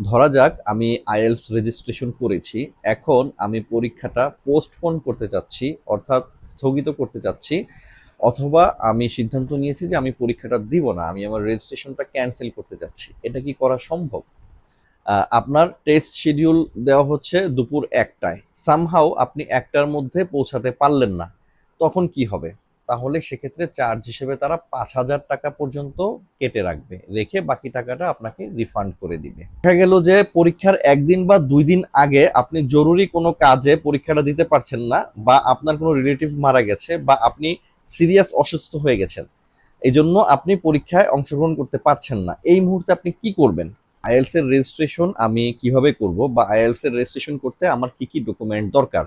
ধরা যাক আমি আইএলটিএস রেজিস্ট্রেশন করেছি। এখন আমি পরীক্ষাটা পোস্টপোন করতে চাচ্ছি, অর্থাৎ স্থগিত করতে চাচ্ছি, অথবা আমি সিদ্ধান্ত নিয়েছি যে আমি পরীক্ষাটা দিব না, আমি আমার রেজিস্ট্রেশনটা ক্যান্সেল করতে চাচ্ছি। এটা কি করা সম্ভব? আপনার টেস্ট শিডিউল দেওয়া হচ্ছে দুপুর ১টায়। সামহাউ আপনি ১টার মধ্যে পৌঁছাতে পারলেন না। তখন কি হবে? তাহলে সেক্ষেত্রে চার্জ হিসেবে তারা ৳৫,০০০ পর্যন্ত কেটে রাখবে। রেখে বাকি টাকাটা আপনাকে রিফান্ড করে দিবে। দেখা গেল যে পরীক্ষার ১ দিন বা ২ দিন আগে আপনি জরুরি কোনো কাজে পরীক্ষাটা দিতে পারছেন না, বা আপনার কোনো রিলেটিভ মারা গেছে, বা আপনি সিরিয়াস অসুস্থ হয়ে গেছেন। এজন্য আপনি পরীক্ষায় অংশগ্রহণ করতে পারছেন না। এই মুহূর্তে আপনি কি করবেন? আইএলটিএস এর রেজিস্ট্রেশন আমি কিভাবে করব, বা আইএলটিএস এর রেজিস্ট্রেশন করতে আমার কি কি ডকুমেন্ট দরকার?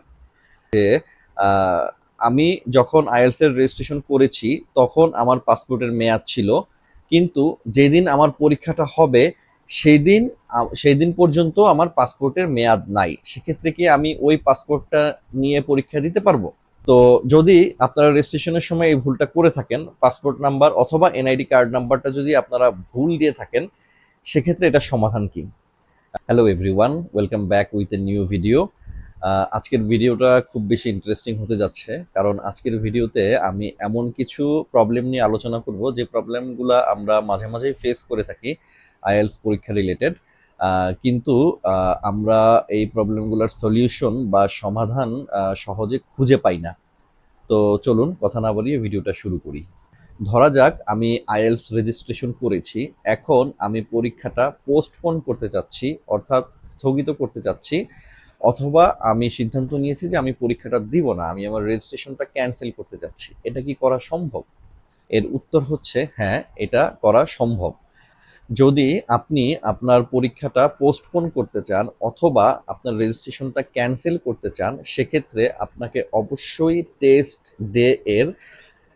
আহ, আমি যখন আইএলটিএস এর রেজিস্ট্রেশন করেছি তখন আমার পাসপোর্টের মেয়াদ ছিল, কিন্তু যেদিন আমার পরীক্ষাটা হবে সেই দিন পর্যন্ত আমার পাসপোর্টের মেয়াদ নাই। সেক্ষেত্রে কি আমি ওই পাসপোর্টটা নিয়ে পরীক্ষা দিতে পারবো? তো যদি আপনারা রেজিস্ট্রেশনের সময় এই ভুলটা করে থাকেন, পাসপোর্ট নাম্বার অথবা এনআইডি কার্ড নাম্বারটা যদি আপনারা ভুল দিয়ে থাকেন, সেক্ষেত্রে এটা সমাধান কি? Hello everyone, welcome back with a new video. আজকের ভিডিওটা খুব বেশি ইন্টারেস্টিং হতে যাচ্ছে, কারণ আজকের ভিডিওতে আমি এমন কিছু প্রবলেম নিয়ে আলোচনা করব যে প্রবলেমগুলো আমরা মাঝে মাঝেই ফেস করে থাকি আইএলটিএস পরীক্ষা রিলেটেড। কিন্তু আমরা এই প্রবলেমগুলোর সলিউশন বা সমাধান সহজে খুঁজে পাই না। তো চলুন কথা না বাড়িয়ে ভিডিওটা শুরু করি। ধরা যাক আমি আইএলটিএস রেজিস্ট্রেশন করেছি। এখন আমি পরীক্ষাটা পোস্টপোন করতে চাচ্ছি, অর্থাৎ স্থগিত করতে চাচ্ছি, অথবা আমি সিদ্ধান্ত নিয়েছি যে আমি পরীক্ষাটা দিব না, আমি আমার রেজিস্ট্রেশনটা ক্যান্সেল করতে চাচ্ছি। এটা কি করা সম্ভব? এর উত্তর হচ্ছে হ্যাঁ, এটা করা সম্ভব। যদি আপনি আপনার পরীক্ষাটা পোস্টপোন করতে চান অথবা আপনার রেজিস্ট্রেশনটা ক্যান্সেল করতে চান, সেক্ষেত্রে আপনাকে অবশ্যই টেস্ট ডে এর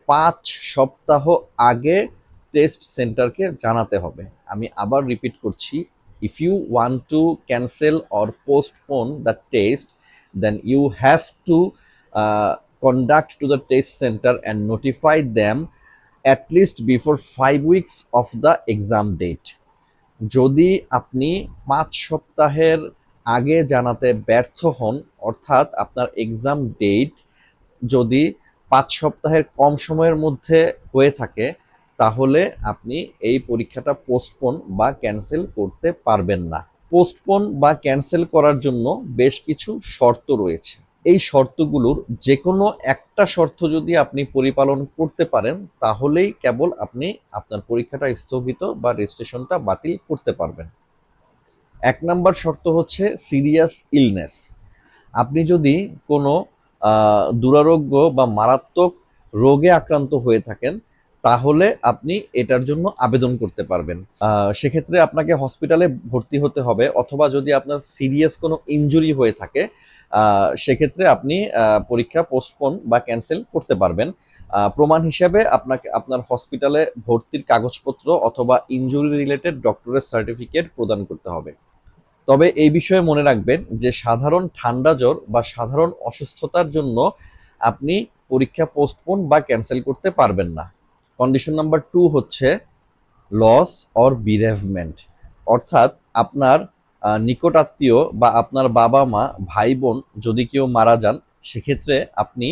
৫ সপ্তাহ আগে টেস্ট সেন্টারকে জানাতে হবে। আমি আবার রিপিট করছি, if you want to cancel or postpone the test, then you have to conduct to the test center and notify them at least before 5 weeks of the exam date. যদি আপনি ৫ সপ্তাহের আগে জানাতে ব্যর্থ হন, অর্থাৎ আপনার এক্সাম ডেট যদি ৫ সপ্তাহের কম সময়ের মধ্যে হয়ে থাকে, তাহলে আপনি এই পরীক্ষাটা পোস্টপোন বা ক্যান্সেল করতে পারবেন না। পোস্টপোন বা ক্যান্সেল করার জন্য বেশ কিছু শর্ত রয়েছে। এই শর্তগুলোর যে কোনো একটা শর্ত যদি আপনি পরিপালন করতে পারেন, তাহলেই কেবল আপনি আপনার পরীক্ষাটা স্থগিত বা রেজিস্ট্রেশনটা বাতিল করতে পারবেন। ১ নম্বর শর্ত হচ্ছে সিরিয়াস ইলনেস। আপনি যদি কোনো দুরারোগ্য বা মারাত্মক রোগে আক্রান্ত হয়ে থাকেন, তাহলে আপনি এটার জন্য আবেদন করতে পারবেন। সেক্ষেত্রে আপনাকে হসপিটালে ভর্তি হতে হবে, অথবা যদি আপনার সিরিয়াস কোনো ইনজুরি হয়ে থাকে, সেক্ষেত্রে আপনি পরীক্ষা পোস্টপোন বা ক্যান্সেল করতে পারবেন। প্রমাণ হিসেবে আপনাকে আপনার হসপিটালে ভর্তির কাগজপত্র অথবা ইনজুরি রিলেটেড ডক্টরের সার্টিফিকেট প্রদান করতে হবে। তবে এই বিষয়ে মনে রাখবেন যে সাধারণ ঠান্ডা জ্বর বা সাধারণ অসুস্থতার জন্য আপনি পরীক্ষা পোস্টপোন বা ক্যান্সেল করতে পারবেন না। কন্ডিশন নাম্বার 2 হচ্ছে লস অর বিরেভমেন্ট, অর্থাৎ আপনার নিকট আত্মীয় বা আপনার বাবা মা ভাই বোন যদি কেউ মারা যান, সেক্ষেত্রে আপনি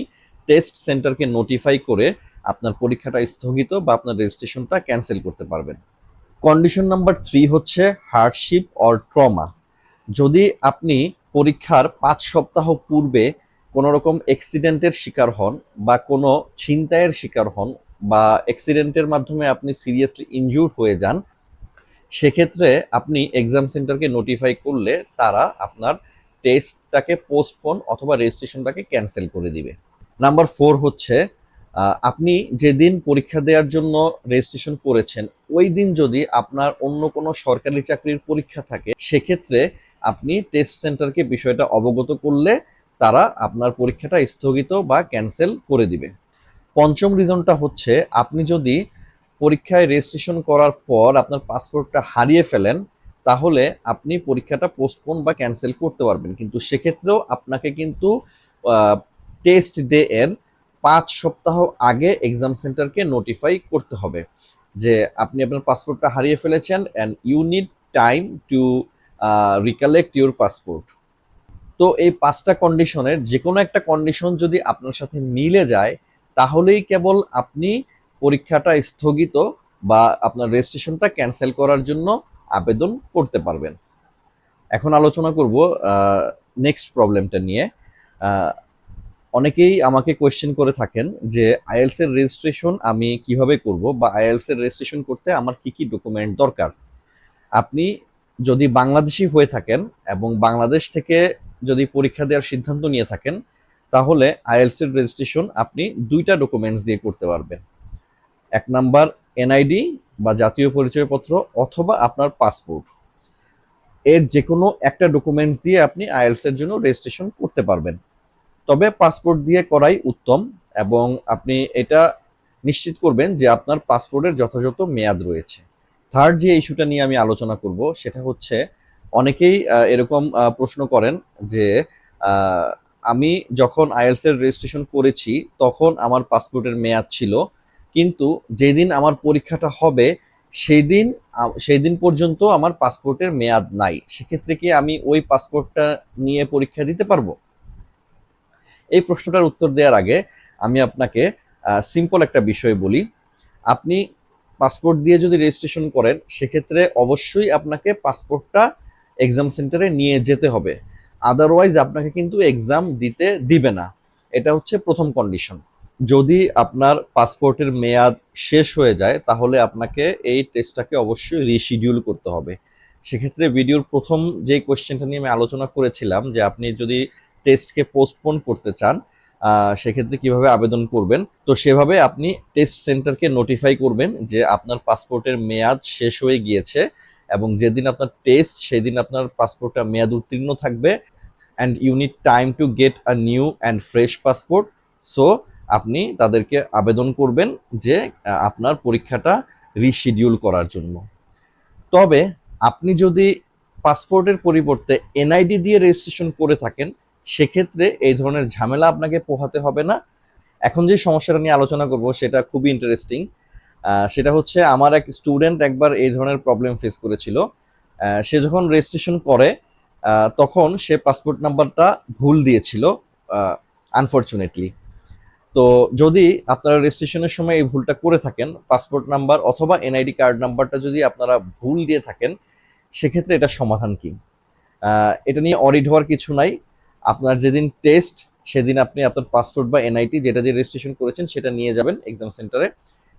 টেস্ট সেন্টারকে নোটিফাই করে আপনার পরীক্ষাটা স্থগিত বা আপনার রেজিস্ট্রেশনটা ক্যান্সেল করতে পারবেন। কন্ডিশন নাম্বার 3 হচ্ছে হার্ডশিপ অর ট্রমা। যদি আপনি পরীক্ষার ৫ সপ্তাহ পূর্বে কোনো রকম অ্যাক্সিডেন্টের শিকার হন, বা কোনো ছিনতাইয়ের শিকার হন, বা অ্যাক্সিডেন্টের মাধ্যমে আপনি সিরিয়াসলি ইনজুর্ড হয়ে যান, সেক্ষেত্রে আপনি এক্সাম সেন্টারকে নোটিফাই করলে তারা আপনার টেস্টটাকে পোস্টপোন অথবা রেজিস্ট্রেশনটাকে ক্যান্সেল করে দিবে। নাম্বার 4 হচ্ছে আপনি যেদিন পরীক্ষা দেওয়ার জন্য রেজিস্ট্রেশন করেছেন, ওই দিন যদি আপনার অন্য কোনো সরকারি চাকরির পরীক্ষা থাকে, সেক্ষেত্রে আপনি টেস্ট সেন্টারকে বিষয়টা অবগত করলে তারা আপনার পরীক্ষাটা স্থগিত বা ক্যান্সেল করে দিবে। পঞ্চম রিজনটা হচ্ছে আপনি যদি পরীক্ষায় রেজিস্ট্রেশন করার পর আপনার পাসপোর্টটা হারিয়ে ফেলেন, তাহলে আপনি পরীক্ষাটা পোস্টপোন বা ক্যান্সেল করতে পারবেন, কিন্তু সেক্ষেত্রেও আপনাকে কিন্তু টেস্ট ডে এর ৫ সপ্তাহ আগে এক্সাম সেন্টারকে নোটিফাই করতে হবে যে আপনি আপনার পাসপোর্টটা হারিয়ে ফেলেছেন, and you need time to recollect your passport. তো এই 5টা কন্ডিশনের যে কোনো একটা কন্ডিশন যদি আপনার সাথে মিলে যায়, তাহলেই কেবল আপনি পরীক্ষাটা স্থগিত বা আপনার রেজিস্ট্রেশনটা ক্যান্সেল করার জন্য আবেদন করতে পারবেন। এখন আলোচনা করব নেক্সট প্রবলেমটা নিয়ে। আহ, অনেকেই আমাকে কোয়েশ্চেন করে থাকেন যে আইএলটিএস এর রেজিস্ট্রেশন আমি কিভাবে করব, বা আইএলটিএস এর রেজিস্ট্রেশন করতে আমার কি কি ডকুমেন্ট দরকার। আপনি যদি বাংলাদেশি হয়ে থাকেন এবং বাংলাদেশ থেকে যদি পরীক্ষা দেওয়ার সিদ্ধান্ত নিয়ে থাকেন, তাহলে আইএলটিএস এর রেজিস্ট্রেশন আপনি 2টা ডকুমেন্টস দিয়ে করতে পারবেন। 1 নাম্বার এনআইডি বা জাতীয় পরিচয়পত্র, অথবা আপনার পাসপোর্ট। এর যে কোনো একটা ডকুমেন্টস দিয়ে আপনি আইএলটিএস এর জন্য রেজিস্ট্রেশন করতে পারবেন। তবে পাসপোর্ট দিয়ে করাই উত্তম, এবং আপনি এটা নিশ্চিত করবেন যে আপনার পাসপোর্টের যথাযথ মেয়াদ রয়েছে। থার্ড যে ইস্যুটা নিয়ে আমি আলোচনা করব সেটা হচ্ছে, অনেকেই এরকম প্রশ্ন করেন যে আমি যখন আইএলটিএস এর রেজিস্ট্রেশন করেছি তখন আমার পাসপোর্টের মেয়াদ ছিল, কিন্তু যেদিন আমার পরীক্ষাটা হবে সেই দিন পর্যন্ত আমার পাসপোর্টের মেয়াদ নাই। সেক্ষেত্রে কি আমি ওই পাসপোর্টটা নিয়ে পরীক্ষা দিতে পারবো? এই প্রশ্নটার উত্তর দেওয়ার আগে আমি আপনাকে সিম্পল একটা বিষয় বলি। আপনি পাসপোর্ট দিয়ে যদি রেজিস্ট্রেশন করেন, সেক্ষেত্রে অবশ্যই আপনাকে পাসপোর্টটা এক্সাম সেন্টারে নিয়ে যেতে হবে, আদারওয়াইজ আপনাকে কিন্তু এক্সাম দিতে দিবে না। এটা হচ্ছে প্রথম কন্ডিশন। যদি আপনার পাসপোর্টের মেয়াদ শেষ হয়ে যায়, তাহলে আপনাকে এই টেস্টটাকে অবশ্যই রিশিডিউল করতে হবে। সেক্ষেত্রে ভিডিওর প্রথম যে কোয়েশ্চেনটা নিয়ে আমি আলোচনা করেছিলাম যে আপনি যদি টেস্টকে পোস্টপোন করতে চান, সেক্ষেত্রে কিভাবে আবেদন করবেন, তো সেভাবে আপনি টেস্ট সেন্টারকে নোটিফাই করবেন যে আপনার পাসপোর্টের মেয়াদ শেষ হয়ে গিয়েছে, এবং যেদিন আপনার টেস্ট সেদিন আপনার পাসপোর্টটা মেয়াদ উত্তীর্ণ থাকবে, and you need time to get a new and fresh passport. So আপনি তাদেরকে আবেদন করবেন যে আপনার পরীক্ষাটা রিশিডিউল করার জন্য। তবে আপনি যদি পাসপোর্টের পরিবর্তে এনআইডি দিয়ে রেজিস্ট্রেশন করে থাকেন, সেক্ষেত্রে এই ধরনের ঝামেলা আপনাকে পোহাতে হবে না। এখন যে সমস্যাটা নিয়ে আলোচনা করব সেটা খুবই ইন্টারেস্টিং। সেটা হচ্ছে, আমার এক স্টুডেন্ট একবার এই ধরনের প্রবলেম ফেস করেছিল। সে যখন রেজিস্ট্রেশন করে তখন সে পাসপোর্ট নাম্বারটা ভুল দিয়েছিল, আনফরচুনেটলি। তো যদি আপনারা রেজিস্ট্রেশনের সময় এই ভুলটা করে থাকেন, পাসপোর্ট নাম্বার অথবা এনআইডি কার্ড নাম্বারটা যদি আপনারা ভুল দিয়ে থাকেন, সেক্ষেত্রে এটা সমাধান কি? এটা নিয়ে অডিট হওয়ার কিছু নাই। আপনার যেদিন টেস্ট সেদিন আপনি আপনার পাসপোর্ট বা এনআইডি যেটা দিয়ে রেজিস্ট্রেশন করেছেন সেটা নিয়ে যাবেন এক্সাম সেন্টারে,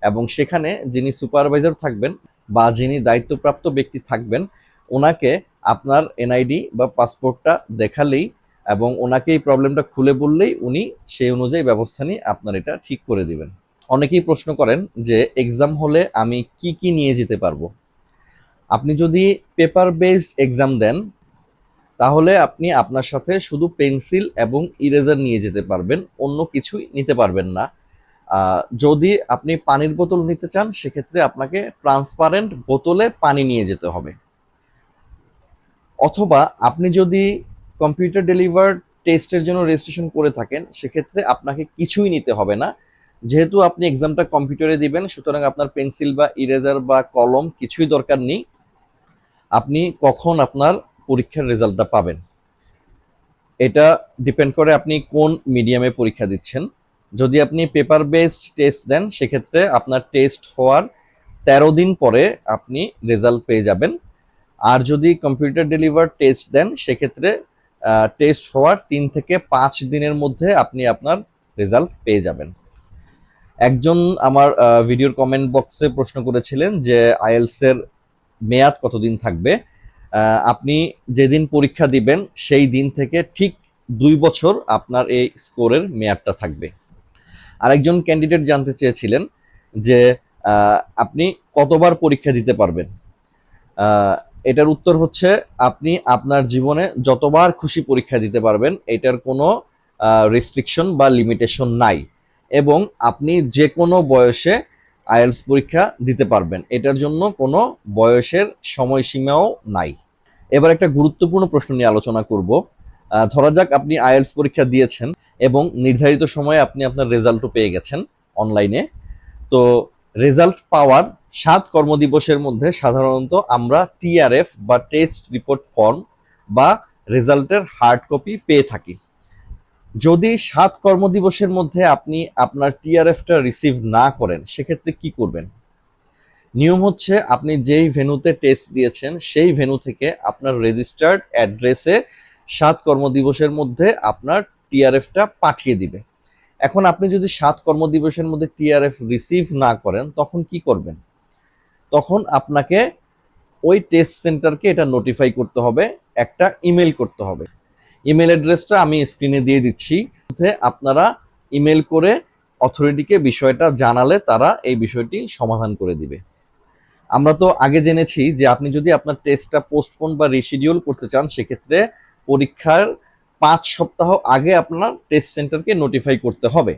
এবং সেখানে যিনি সুপারভাইজার থাকবেন বা যিনি দায়িত্বপ্রাপ্ত ব্যক্তি থাকবেন, ওনাকে আপনার এনআইডি বা পাসপোর্টটা দেখালেই এবং ওনাকে এই প্রবলেমটা খুলে বললেই উনি সেই অনুযায়ী ব্যবস্থা নিয়ে আপনার এটা ঠিক করে দিবেন। অনেকেই প্রশ্ন করেন যে এক্সাম হলে আমি কি কি নিয়ে যেতে পারবো। আপনি যদি পেপার বেসড এক্সাম দেন, তাহলে আপনি আপনার সাথে শুধু পেন্সিল এবং ইরেজার নিয়ে যেতে পারবেন, অন্য কিছুই নিতে পারবেন না। যদি আপনি পানির বোতল নিতে চান, সেক্ষেত্রে আপনাকে ট্রান্সপারেন্ট বোতলে পানি নিয়ে যেতে হবে। অথবা আপনি যদি কম্পিউটার ডেলিভার্ড টেস্টের জন্য রেজিস্ট্রেশন করে থাকেন, সেক্ষেত্রে আপনাকে কিছুই নিতে হবে না। যেহেতু আপনি এক্সামটা কম্পিউটারে দিবেন, সুতরাং আপনার পেন্সিল বা ইরেজার বা কলম কিছুই দরকার নেই। আপনি কখন আপনার পরীক্ষার রেজাল্টটা পাবেন, এটা ডিপেন্ড করে আপনি কোন মিডিয়ামে পরীক্ষা দিচ্ছেন। যদি আপনি পেপার বেসড টেস্ট দেন, সেক্ষেত্রে আপনার টেস্ট হওয়ার 13 দিন পরে আপনি রেজাল্ট পেয়ে যাবেন। আর যদি কম্পিউটার ডেলিভার্ড টেস্ট দেন, সেক্ষেত্রে টেস্ট হওয়ার 3 থেকে 5 দিনের মধ্যে আপনি আপনার রেজাল্ট পেয়ে যাবেন। একজন আমার ভিডিওর কমেন্ট বক্সে প্রশ্ন করেছিলেন যে আইএলটিএস এর মেয়াদ কতদিন থাকবে। আপনি যেদিন পরীক্ষা দিবেন সেই দিন থেকে ঠিক 2 বছর আপনার এই স্কোরের মেয়াদটা থাকবে। আরেকজন ক্যান্ডিডেট জানতে চেয়েছিলেন যে আপনি কতবার পরীক্ষা দিতে পারবেন। এটার উত্তর হচ্ছে, আপনি আপনার জীবনে যতবার খুশি পরীক্ষা দিতে পারবেন, এটার কোনো রেস্ট্রিকশন বা লিমিটেশন নাই, এবং আপনি যে কোনো বয়সে আইএলটিএস পরীক্ষা দিতে পারবেন, এটার জন্য কোনো বয়সের সময়সীমাও নাই। এবার একটা গুরুত্বপূর্ণ প্রশ্ন নিয়ে আলোচনা করব। ধরা যাক আপনি আইএলটিএস পরীক্ষা দিয়েছেন এবং নির্ধারিত সময়ে আপনি আপনার রেজাল্টও পেয়ে গেছেন অনলাইনে। তো রেজাল্ট পাওয়ার 7 কর্মদিবসের মধ্যে সাধারণত আমরা টিআরএফ বা টেস্ট রিপোর্ট ফর্ম বা রেজাল্টের হার্ড কপি পেয়ে থাকি। যদি 7 কর্মদিবসের মধ্যে আপনি আপনার টিআরএফটা রিসিভ না করেন, সেক্ষেত্রে কি করবেন? নিয়ম হচ্ছে, আপনি যেই ভেন্যুতে টেস্ট দিয়েছেন সেই ভেন্যু থেকে আপনার রেজিস্টার্ড অ্যাড্রেসে 7 কর্মদিবসের মধ্যে আপনার টিআরএফটা পাঠিয়ে দিবে। এখন আপনি যদি 7 কর্মদিবসের মধ্যে টিআরএফ রিসিভ না করেন, তখন কি করবেন? তখন আপনাকে ওই টেস্ট সেন্টারকে এটা নোটিফাই করতে হবে, একটা ইমেল করতে হবে। ইমেল অ্যাড্রেসটা আমি স্ক্রিনে দিয়ে দিচ্ছি। আপনারা ইমেল করে অথরিটিকে বিষয়টা জানালে তারা এই বিষয়টি সমাধান করে দিবে। আমরা তো আগে জেনেছি যে আপনি যদি আপনার টেস্টটা পোস্টপোন বা রিশিডিউল করতে চান, সেক্ষেত্রে পরীক্ষার 5 সপ্তাহ আগে আপনার টেস্ট সেন্টারকে নোটিফাই করতে হবে।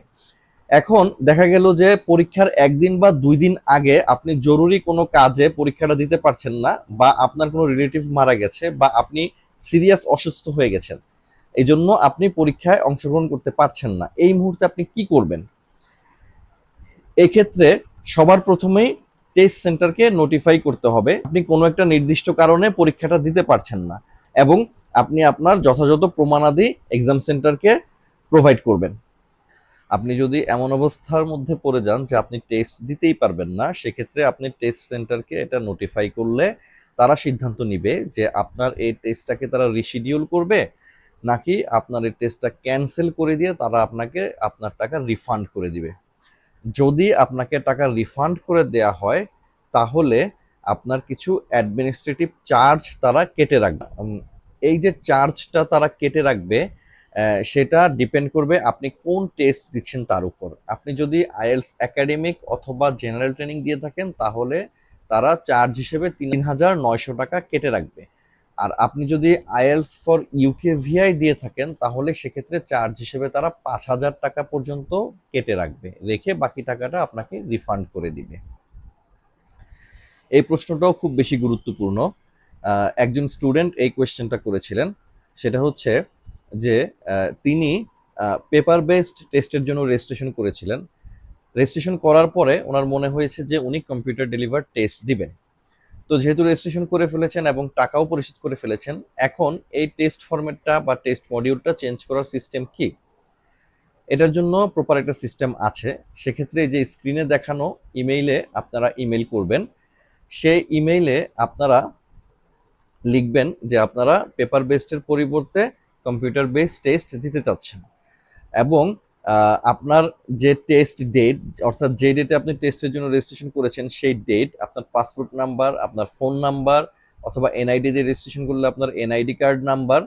এখন দেখা গেল যে পরীক্ষার 1 দিন বা 2 দিন আগে আপনি জরুরি কোনো কাজে পরীক্ষাটা দিতে পারছেন না, বা আপনার কোনো রিলেটিভ মারা গেছে, বা আপনি সিরিয়াস অসুস্থ হয়ে গেছেন, এই জন্য আপনি পরীক্ষায় অংশগ্রহণ করতে পারছেন না। এই মুহূর্তে আপনি কি করবেন? এক্ষেত্রে সবার প্রথমেই টেস্ট সেন্টারকে নোটিফাই করতে হবে আপনি কোনো একটা নির্দিষ্ট কারণে পরীক্ষাটা দিতে পারছেন না, এবং আপনি আপনার যথাযথ প্রমাণাদি এক্সাম সেন্টারকে প্রোভাইড করবেন। আপনি যদি এমন অবস্থার মধ্যে পড়ে যান যে আপনি টেস্ট দিতেই পারবেন না, সেক্ষেত্রে আপনি টেস্ট সেন্টারকে এটা নোটিফাই করলে তারা সিদ্ধান্ত নিবে যে আপনার এই টেস্টটাকে তারা রিশিডিউল করবে, নাকি আপনার এই টেস্টটা ক্যান্সেল করে দিয়ে তারা আপনাকে আপনার টাকা রিফান্ড করে দিবে। যদি আপনাকে টাকা রিফান্ড করে দেয়া হয়, তাহলে আপনার কিছু অ্যাডমিনিস্ট্রেটিভ চার্জ তারা কেটে রাখবে। এই যে চার্জটা তারা কেটে রাখবে, সেটা ডিপেন্ড করবে আপনি কোন টেস্ট দিচ্ছেন তার উপর। আপনি যদি আইএলস একাডেমিক অথবা জেনারেল ট্রেনিং দিয়ে থাকেন, তাহলে তারা চার্জ হিসেবে 3,900 টাকা কেটে রাখবে। আর আপনি যদি আইএলস ফর ইউকে ভিআই দিয়ে থাকেন, তাহলে সেক্ষেত্রে চার্জ হিসেবে তারা 5,000 টাকা পর্যন্ত কেটে রাখবে, রেখে বাকি টাকাটা আপনাকে রিফান্ড করে দিবে। এই প্রশ্নটাও খুব বেশি গুরুত্বপূর্ণ। একজন স্টুডেন্ট এই কোয়েশ্চেনটা করেছিলেন। সেটা হচ্ছে যে তিনি পেপার বেসড টেস্টের জন্য রেজিস্ট্রেশন করেছিলেন। রেজিস্ট্রেশন করার পরে ওনার মনে হয়েছে যে উনি কম্পিউটার ডেলিভার টেস্ট দিবেন। তো যেহেতু রেজিস্ট্রেশন করে ফেলেছেন এবং টাকাও পরিশোধ করে ফেলেছেন, এখন এই টেস্ট ফরম্যাটটা বা টেস্ট মডিউলটা চেঞ্জ করার সিস্টেম কি? এটার জন্য প্রপার একটা সিস্টেম আছে। সেক্ষেত্রে যে স্ক্রিনে দেখানো ইমেইলে আপনারা ইমেইল করবেন। সেই ইমেইলে আপনারা লিখবেন যে আপনারা পেপার বেসডের পরিবর্তে কম্পিউটার বেসড টেস্ট দিতে চাচ্ছেন, এবং আপনার যে টেস্ট ডেট, অর্থাৎ যে ডেটে আপনি টেস্টের জন্য রেজিস্ট্রেশন করেছেন সেই ডেট, আপনার পাসপোর্ট নাম্বার, আপনার ফোন নাম্বার, অথবা এনআইডি দিয়ে রেজিস্ট্রেশন করলে আপনার এনআইডি কার্ড নাম্বার,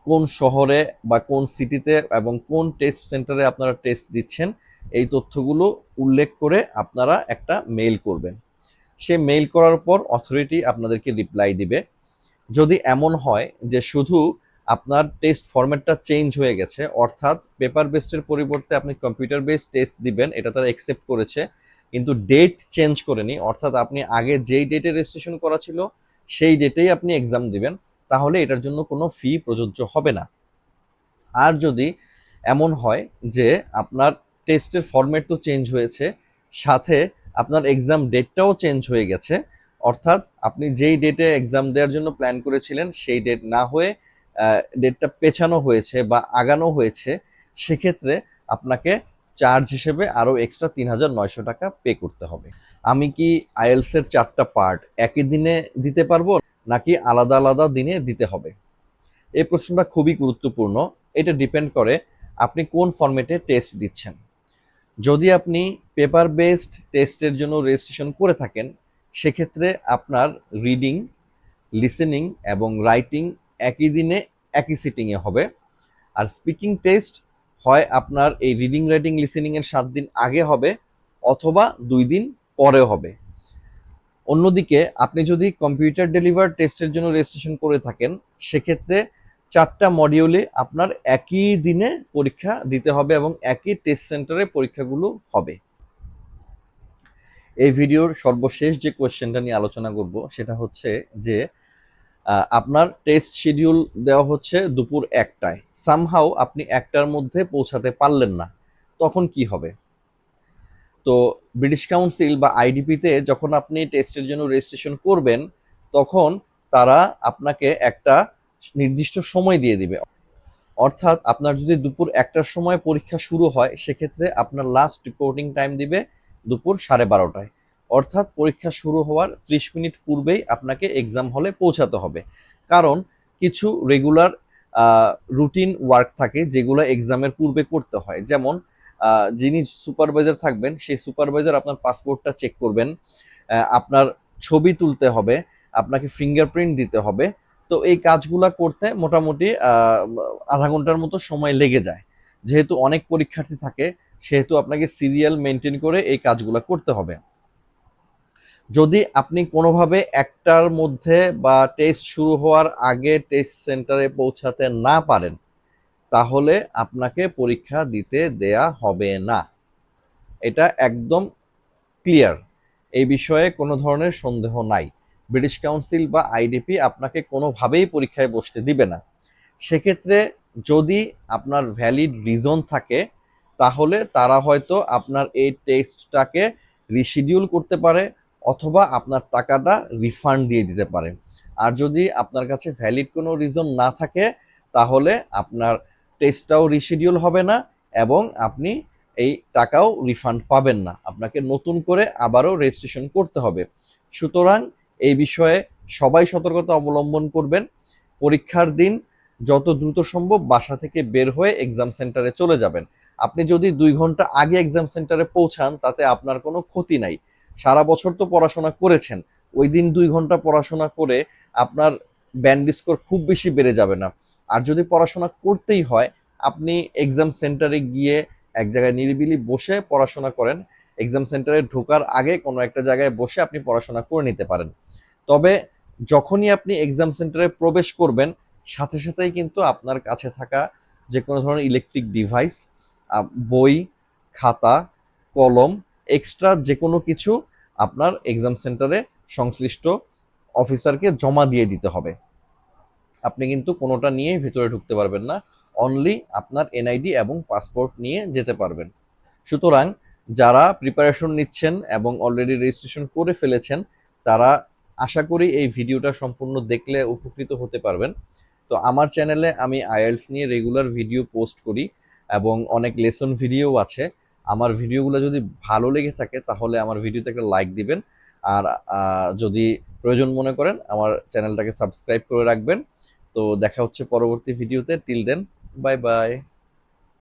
কোন শহরে বা কোন সিটিতে এবং কোন টেস্ট সেন্টারে আপনারা টেস্ট দিচ্ছেন, এই তথ্যগুলো উল্লেখ করে আপনারা একটা মেইল করবেন। সে মেইল করার পর অথরিটি আপনাদেরকে রিপ্লাই দিবে। যদি এমন হয় যে শুধু আপনার টেস্ট ফরম্যাটটা চেঞ্জ হয়ে গেছে, অর্থাৎ পেপার বেসডের পরিবর্তে আপনি কম্পিউটার বেসড টেস্ট দিবেন, এটা তারা অ্যাকসেপ্ট করেছে, কিন্তু ডেট চেঞ্জ করেনি, অর্থাৎ আপনি আগে যেই ডেটে রেজিস্ট্রেশন করা ছিল সেই ডেটেই আপনি এক্সাম দিবেন, তাহলে এটার জন্য কোনো ফি প্রযোজ্য হবে না। আর যদি এমন হয় যে আপনার টেস্টের ফরম্যাট তো চেঞ্জ হয়েছে, সাথে আপনার এক্সাম ডেটটাও চেঞ্জ হয়ে গেছে, অর্থাৎ আপনি যেই ডেটে এক্সাম দেওয়ার জন্য প্ল্যান করেছিলেন সেই ডেট না হয়ে ডেটটা পেছানো হয়েছে বা আগানো হয়েছে, সেক্ষেত্রে আপনাকে চার্জ হিসেবে আরও এক্সট্রা 3,900 টাকা পে করতে হবে। আমি কি আইএলসের 4টা পার্ট একই দিনে দিতে পারবো, নাকি আলাদা আলাদা দিনে দিতে হবে? এই প্রশ্নটা খুবই গুরুত্বপূর্ণ। এটা ডিপেন্ড করে আপনি কোন ফরম্যাটে টেস্ট দিচ্ছেন। যদি আপনি পেপার বেসড টেস্টের জন্য রেজিস্ট্রেশন করে থাকেন, সেক্ষেত্রে আপনার রিডিং, লিসেনিং এবং রাইটিং একই দিনে একই সিটিংয়ে হবে। আর স্পিকিং টেস্ট হয় আপনার এই রিডিং, রাইটিং, লিসেনিংয়ের 7 দিন আগে হবে, অথবা 2 দিন পরে হবে। অন্যদিকে আপনি যদি কম্পিউটার ডেলিভার টেস্টের জন্য রেজিস্ট্রেশন করে থাকেন, সেক্ষেত্রে 4টা মডিউলে আপনার একই দিনে পরীক্ষা দিতে হবে এবং একই টেস্ট সেন্টারে পরীক্ষাগুলো হবে। এই ভিডিওর সর্বশেষ যে কোয়েশ্চেনটা নিয়ে আলোচনা করব সেটা হচ্ছে যে আপনার টেস্ট শিডিউল দেওয়া হচ্ছে দুপুর 1টায়, সামহাউ আপনি 1টার মধ্যে পৌঁছাতে পারলেন না, তখন কি হবে? তো ব্রিটিশ কাউন্সিল বা আইডিপিতে যখন আপনি টেস্টের জন্য রেজিস্ট্রেশন করবেন, তখন তারা আপনাকে একটা নির্দিষ্ট সময় দিয়ে দিবে। অর্থাৎ আপনার যদি দুপুর 1টার সময় পরীক্ষা শুরু হয়, সেক্ষেত্রে আপনার লাস্ট রিপোর্টিং টাইম দিবে দুপুর 12:30টায়। অর্থাৎ পরীক্ষা শুরু হওয়ার 30 মিনিট পূর্বেই আপনাকে এক্সাম হলে পৌঁছাতে হবে। কারণ কিছু রেগুলার রুটিন ওয়ার্ক থাকে যেগুলো এক্সামের পূর্বে করতে হয়। যেমন যিনি সুপারভাইজার থাকবেন, সেই সুপারভাইজার আপনার পাসপোর্টটা চেক করবেন, আপনার ছবি তুলতে হবে, আপনাকে ফিঙ্গারপ্রিন্ট দিতে হবে। তো এই কাজগুলা করতে মোটামুটি আধা ঘন্টার মতো সময় লেগে যায়। যেহেতু অনেক পরীক্ষার্থী থাকে, সেহেতু আপনাকে সিরিয়াল মেনটেন করে এই কাজগুলা করতে হবে। যদি আপনি কোনোভাবে 1টার মধ্যে বা টেস্ট শুরু হওয়ার আগে টেস্ট সেন্টারে পৌঁছাতে না পারেন, তাহলে আপনাকে পরীক্ষা দিতে দেয়া হবে না। এটা একদম ক্লিয়ার। এই বিষয়ে কোনো ধরনের সন্দেহ নাই। ব্রিটিশ কাউন্সিল বা আইডিপি আপনাকে কোনোভাবেই পরীক্ষায় বসতে দিবে না। সেক্ষেত্রে যদি আপনার ভ্যালিড রিজন থাকে, তাহলে তারা হয়তো আপনার এই টেস্টটাকে রিশিডিউল করতে পারে, অথবা আপনার টাকাটা রিফান্ড দিয়ে দিতে পারে। আর যদি আপনার কাছে ভ্যালিড কোনো রিজন না থাকে, তাহলে আপনার টেস্টটাও রিশিডিউল হবে না এবং আপনি এই টাকাও রিফান্ড পাবেন না। আপনাকে নতুন করে আবারও রেজিস্ট্রেশন করতে হবে। সুতরাং এই বিষয়ে সবাই সতর্কতা অবলম্বন করবেন। পরীক্ষার দিন যত দ্রুত সম্ভব বাসা থেকে বের হয়ে এক্সাম সেন্টারে চলে যাবেন। আপনি যদি 2 ঘন্টা আগে এক্সাম সেন্টারে পৌঁছান, তাতে আপনার কোনো ক্ষতি নাই। সারা বছর তো পড়াশোনা করেছেন, ওই দিন 2 ঘন্টা পড়াশোনা করে আপনার ব্যান্ড স্কোর খুব বেশি বেড়ে যাবে না। আর যদি পড়াশোনা করতেই হয়, আপনি এক্সাম সেন্টারে গিয়ে এক জায়গায় নিরিবিলি বসে পড়াশোনা করেন। এক্সাম সেন্টারে ঢোকার আগে কোনো একটা জায়গায় বসে আপনি পড়াশোনা করে নিতে পারেন। তবে যখনই আপনি এক্সাম সেন্টারে প্রবেশ করবেন, সাথে সাথেই কিন্তু আপনার কাছে থাকা যে কোনো ধরনের ইলেকট্রিক ডিভাইস, বই, খাতা, কলম, এক্সট্রা যে কোনো কিছু আপনার এক্সাম সেন্টারে সংশ্লিষ্ট অফিসারকে জমা দিয়ে দিতে হবে। আপনি কিন্তু কোনোটা নিয়েই ভেতরে ঢুকতে পারবেন না। অনলি আপনার এনআইডি এবং পাসপোর্ট নিয়ে যেতে পারবেন। সুতরাং যারা প্রিপারেশন নিচ্ছেন এবং অলরেডি রেজিস্ট্রেশন করে ফেলেছেন, তারা আশা করি এই ভিডিওটা সম্পূর্ণ দেখলে উপকৃত হতে পারবেন। তো আমার চ্যানেলে আমি আইএলটিএস নিয়ে রেগুলার ভিডিও পোস্ট করি এবং অনেক লেসন ভিডিও আছে। আমার ভিডিওগুলো যদি ভালো লেগে থাকে, তাহলে আমার ভিডিওতে একটা লাইক দিবেন। আর যদি প্রয়োজন মনে করেন, আমার চ্যানেলটাকে সাবস্ক্রাইব করে রাখবেন। তো দেখা হচ্ছে পরবর্তী ভিডিওতে। Till then, bye by.